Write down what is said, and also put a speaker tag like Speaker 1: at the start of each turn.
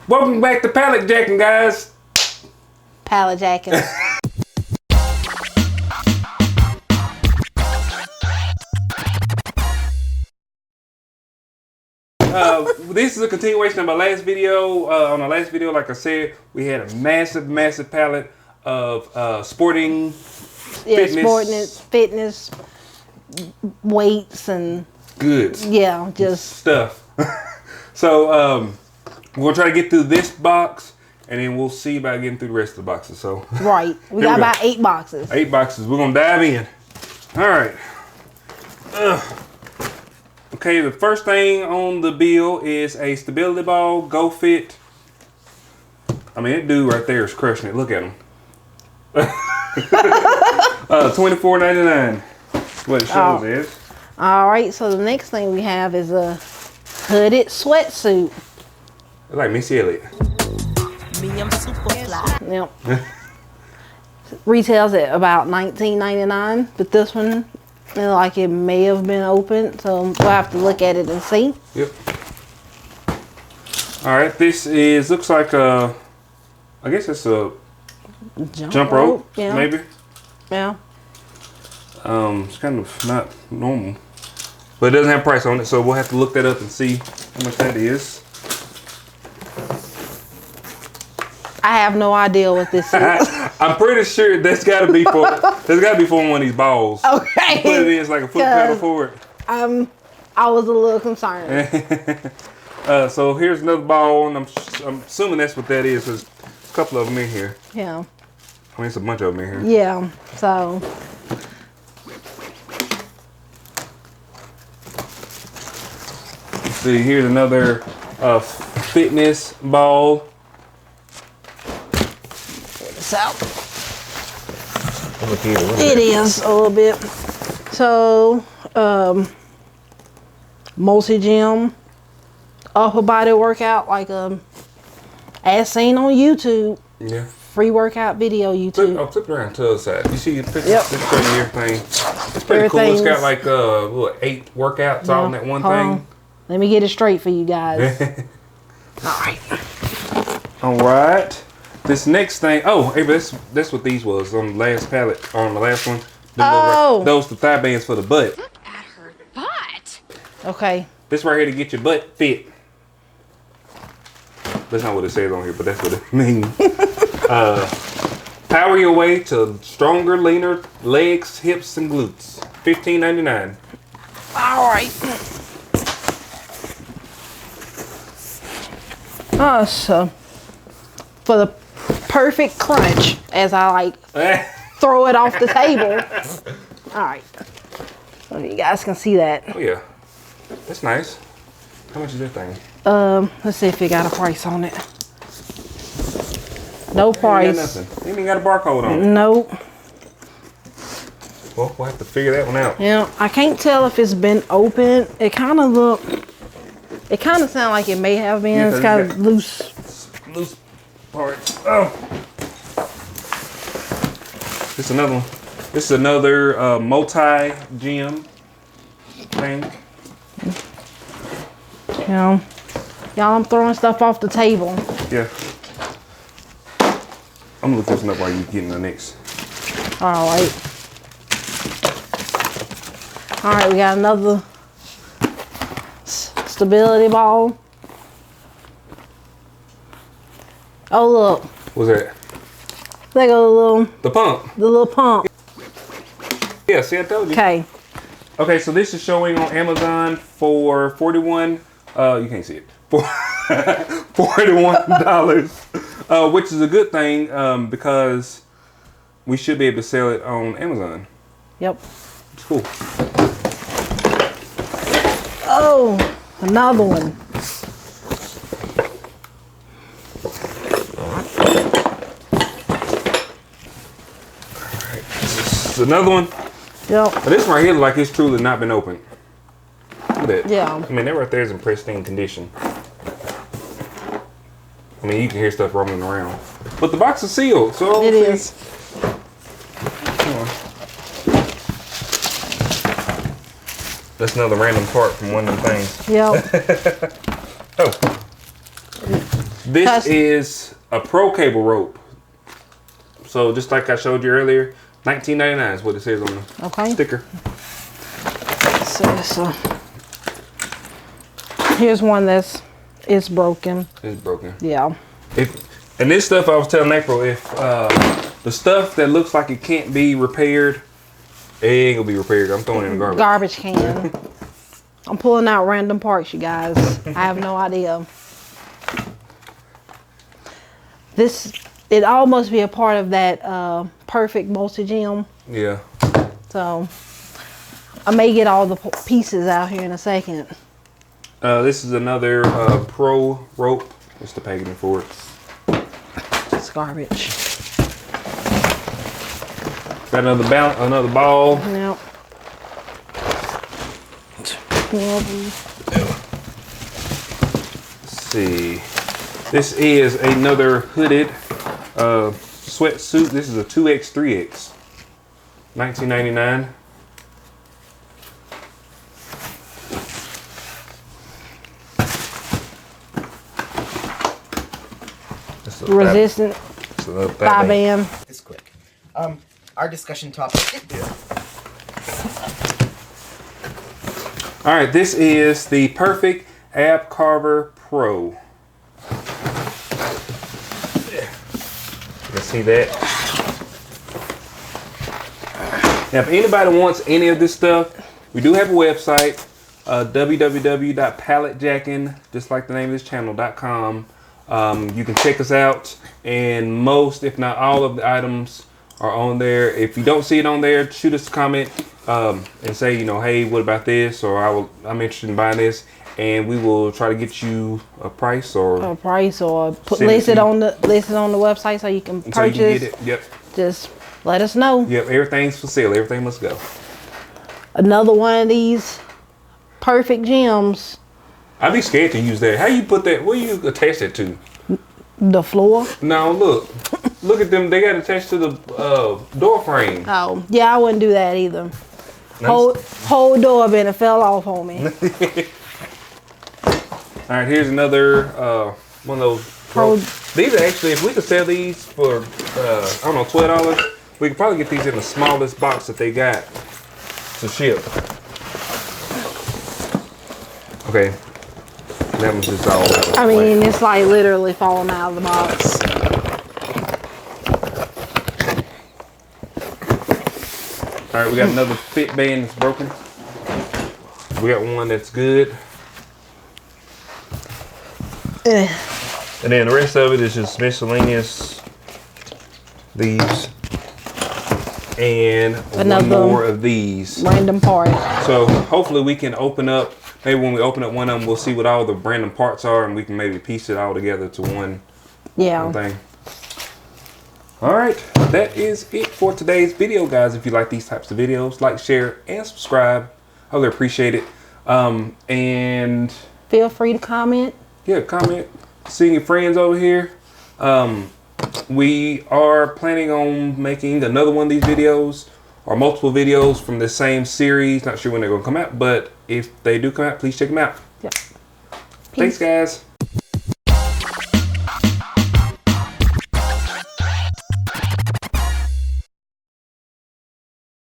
Speaker 1: Welcome back to Pallet Jackin, guys.
Speaker 2: Pallet Jackin.
Speaker 1: This is a continuation of my last video. On our last video, like I said, we had a massive pallet of sporting
Speaker 2: fitness, weights and
Speaker 1: goods.
Speaker 2: Yeah, just
Speaker 1: stuff. So we're gonna try to get through this box, and then we'll see about getting through the rest of the boxes. So
Speaker 2: right, we got about 8 boxes.
Speaker 1: 8 boxes. We're gonna dive in. All right. Okay, the first thing on the bill is a stability ball, Go Fit. I mean, that dude right there is crushing it. Look at him. $24.99. What it shows is.
Speaker 2: All right, so the next thing we have is a hooded sweatsuit.
Speaker 1: It's like Missy Elliott.
Speaker 3: Me, I'm super fly.
Speaker 2: Yep. Retails at about $19.99, but this one, like it may have been open, so we'll have to look at it and see.
Speaker 1: Yep. All right, this looks like I guess it's a jump rope,
Speaker 2: yeah.
Speaker 1: maybe.
Speaker 2: Yeah.
Speaker 1: It's kind of not normal, but it doesn't have a price on it, so we'll have to look that up and see how much that is.
Speaker 2: I have no idea what this is.
Speaker 1: I'm pretty sure that's got to be for one of these balls.
Speaker 2: Okay.
Speaker 1: But it is like a foot pedal for it.
Speaker 2: I was a little concerned.
Speaker 1: So here's another ball, and I'm assuming that's what that is. There's a couple of them in here.
Speaker 2: Yeah.
Speaker 1: I mean, it's a bunch of them in here.
Speaker 2: Yeah. So.
Speaker 1: Let's see. Here's another fitness ball.
Speaker 2: Out. It is a little bit. So, multi-gym upper body workout, like as seen on YouTube.
Speaker 1: Yeah.
Speaker 2: Free workout video YouTube.
Speaker 1: Flip it around to the other side. You see the picture?
Speaker 2: Yep.
Speaker 1: It's showing you everything. It's pretty cool. It's got like 8 workouts all in that one thing.
Speaker 2: Let me get it straight for you guys.
Speaker 1: All right. This next thing, hey, that's what these was on the last pallet, on the last one. Those the thigh bands for the butt.
Speaker 3: Look at her butt.
Speaker 2: Okay.
Speaker 1: This right here to get your butt fit. That's not what it says on here, but that's what it means. Power your way to stronger, leaner legs, hips, and glutes. $15.99.
Speaker 2: All right. So for the perfect crunch, as I like throw it off the table. All right, so you guys can see that.
Speaker 1: Oh yeah, that's nice. How much is that thing?
Speaker 2: Let's see if it got a price on it. No price.
Speaker 1: Ain't got nothing. Ain't even got a barcode on it.
Speaker 2: Nope.
Speaker 1: Well, we'll have to figure that one out.
Speaker 2: Yeah, I can't tell if it's been open. It kind of sounds like it may have been.
Speaker 1: Yeah,
Speaker 2: it's got loose
Speaker 1: parts. Oh, this is another one. This is another multi-gym thing.
Speaker 2: Y'all, I'm throwing stuff off the table.
Speaker 1: Yeah. I'm gonna look this one up while you're getting the next.
Speaker 2: All right. All right, we got another stability ball. Oh look.
Speaker 1: What's that?
Speaker 2: Like
Speaker 1: the pump.
Speaker 2: The little pump.
Speaker 1: Yeah, see, I told you.
Speaker 2: Okay.
Speaker 1: Okay, so this is showing on Amazon for $41. You can't see it. $41, which is a good thing because we should be able to sell it on Amazon.
Speaker 2: Yep.
Speaker 1: It's cool.
Speaker 2: Oh, another one.
Speaker 1: Another one.
Speaker 2: Yep.
Speaker 1: But this one right here, like it's truly not been opened. Look at that.
Speaker 2: Yeah.
Speaker 1: I mean, that right there is in pristine condition. I mean, you can hear stuff rumbling around. But the box is sealed, so
Speaker 2: it is.
Speaker 1: That's another random part from one of them things.
Speaker 2: Yep.
Speaker 1: Oh. This is a pro cable rope. So just like I showed you earlier, $19.99 is what it says on the sticker.
Speaker 2: So here's one it's broken.
Speaker 1: It's broken.
Speaker 2: Yeah.
Speaker 1: And this stuff I was telling April, if the stuff that looks like it can't be repaired, it ain't gonna be repaired. I'm throwing it in the
Speaker 2: Garbage can. I'm pulling out random parts, you guys. I have no idea. It almost be a part of that perfect multi-gem.
Speaker 1: Yeah.
Speaker 2: So I may get all the pieces out here in a second.
Speaker 1: This is another pro rope. What's the packaging for it?
Speaker 2: It's garbage.
Speaker 1: Got another ball.
Speaker 2: Yep.
Speaker 1: Let's see. This is another hooded sweatsuit. This is a 2X, 3X. $19.99.
Speaker 2: Resistant 5-band.
Speaker 4: It's quick. Our discussion topic.
Speaker 1: All right, this is the Perfect Ab Carver Pro. You can see that. Now, if anybody wants any of this stuff, we do have a website, www.palletjackin, just like the name of this channel.com. You can check us out, and most, if not all, of the items are on there. If you don't see it on there, shoot us a comment and say, you know, hey, what about this? Or I'm interested in buying this, and we will try to get you a price or
Speaker 2: list it on the website so you can purchase. So you can get it.
Speaker 1: Yep.
Speaker 2: Just let us know.
Speaker 1: Yep. Everything's for sale. Everything must go.
Speaker 2: Another one of these perfect gems.
Speaker 1: I'd be scared to use that. How you put that? Where you attach that to?
Speaker 2: The floor.
Speaker 1: No, look at them. They got attached to the door frame.
Speaker 2: Oh, yeah, I wouldn't do that either. Whole door been and fell off on me.
Speaker 1: All right, here's another one of those. These are actually, if we could sell these for I don't know, $12, we could probably get these in the smallest box that they got to ship. Okay. That was just all out of
Speaker 2: I mean, it's like literally falling out of the box.
Speaker 1: All right, we got another fit band that's broken. We got one that's good. And then the rest of it is just miscellaneous. These. And one more of these.
Speaker 2: Random part.
Speaker 1: So hopefully we can open up. Maybe when we open up one of them, we'll see what all the random parts are, and we can maybe piece it all together to one thing. All right, that is it for today's video, guys. If you like these types of videos, like, share, and subscribe. I really appreciate it. And
Speaker 2: feel free to comment.
Speaker 1: Yeah, comment. Seeing your friends over here. We are planning on making another one of these videos, or multiple videos from the same series. Not sure when they're going to come out, but if they do come out, please check them out.
Speaker 2: Yep.
Speaker 1: Thanks, guys.